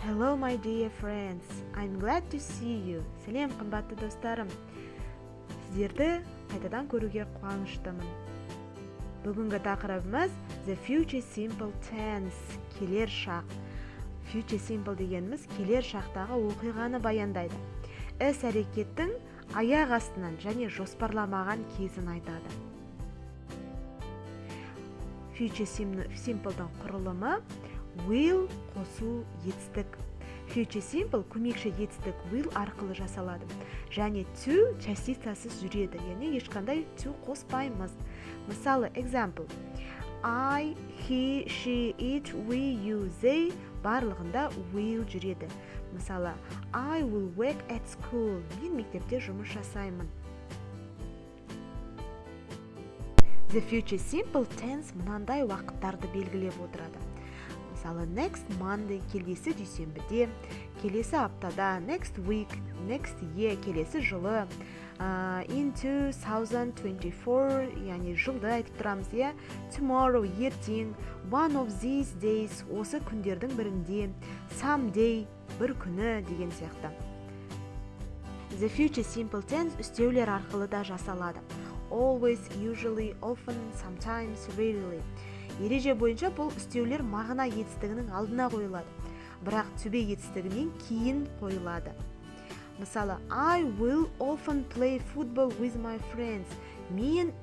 Hello my dear friends, I'm glad to see you. Сәлем қымбатты достарым. Сіздерді қайтадан көруге қуаныштымын. Бүгінгі тақырыбымыз The Future Simple Tense, келер шақ. Future Simple дегеніміз келер шақтағы оқиғаны баяндайды. Іс-әрекеттің аяқ астынан және жоспарламаған кезін айтады. Future Simple'дың құрылымы will қосу етістік. Future Simple көмекші етістік will арқылы жасалады. Және to частицасыз жүреді, яғни ешқандай to қоспаймыз. Мысалы, example. I, he, she, it, we, you, they барлығында will жүреді. Мысалы, I will work at school. Мен мектепте жұмыс жасаймын. The Future Simple Tense мынандай уақыттарды белгілеп отырады. Мысалы, next Monday келесі дүйсенбіде, келесі аптада, next week, next year келесі жылы, in 2024, яғни жылды айтып тұрамыз, tomorrow ертең, one of these days осы күндердің бірінде, someday бір күні деген сияқты. The Future Simple Tense үстеулер арқылы да жасалады. Always, usually, often, sometimes, rarely. Ереже бойынша бұл үстеулер мағына етістігінің алдына қойылады, бірақ түбе етістігінен кейін қойылады. Мысалы, I will often play football with my friends. Мен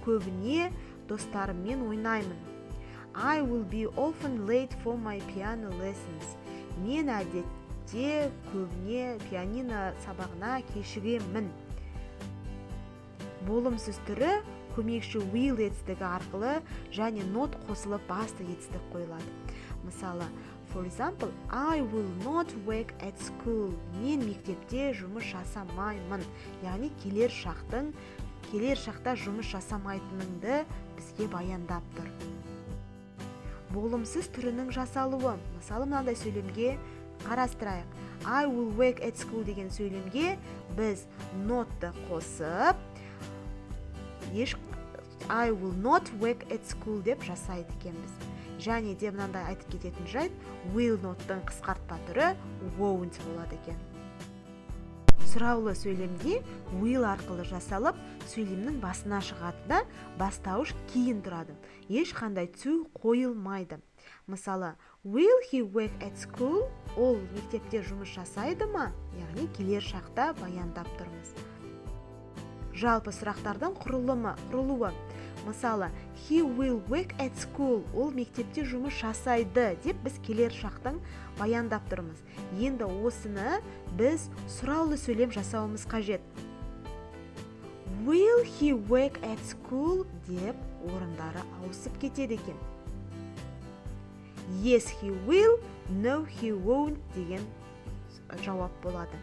көбіне достарыммен ойнаймын. I will be often late for my piano lessons. Мен әдетте көбіне пианино сабағына кешігемін. Болымсыз түрі көмекші will етістігі арқылы және not қосылып басты етістік қойылады. Мысалы, for example, I will not work at school. Мен мектепте жұмыс жасамаймын. Яғни келер шақта жұмыс жасамайтыныңды бізге баяндап тұр. Болымсыз түрінің жасалуы. Мысалы, мынандай сөйлемге қарастырайық. I will work at school деген сөйлемге біз not'ты қосып, I will not work at school деп жасайды екенбіз. Және де мынандай айтып кететін жайт, will not'тың қысқартпа түрі won't болады екен. Сұраулы сөйлемде will арқылы жасалып, сөйлемнің басына шығады, бастауыш кейін тұрады. Ешқандай to қойылмайды. Мысалы, will he work at school? Ол мектепте жұмыс жасайды ма? Яғни келер шақта баяндап тұрмыз. Жалпы сұрақтардың құрылуы. Мысалы, he will work at school. Ол мектепте жұмыс жасайды деп біз келер шақтың баяндап тұрмыз. Енді осыны біз сұраулы сөйлем жасауымыз қажет. Will he work at school деп орындары ауысып кетеді екен. Yes, he will. No, he won't деген жауап болады.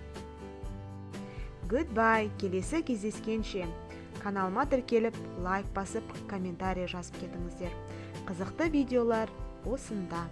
Goodbye, келесі кездескенше. Каналыма тіркеліп, лайк басып, комментарий жазып кетіңіздер. Қызықты видеолар осында.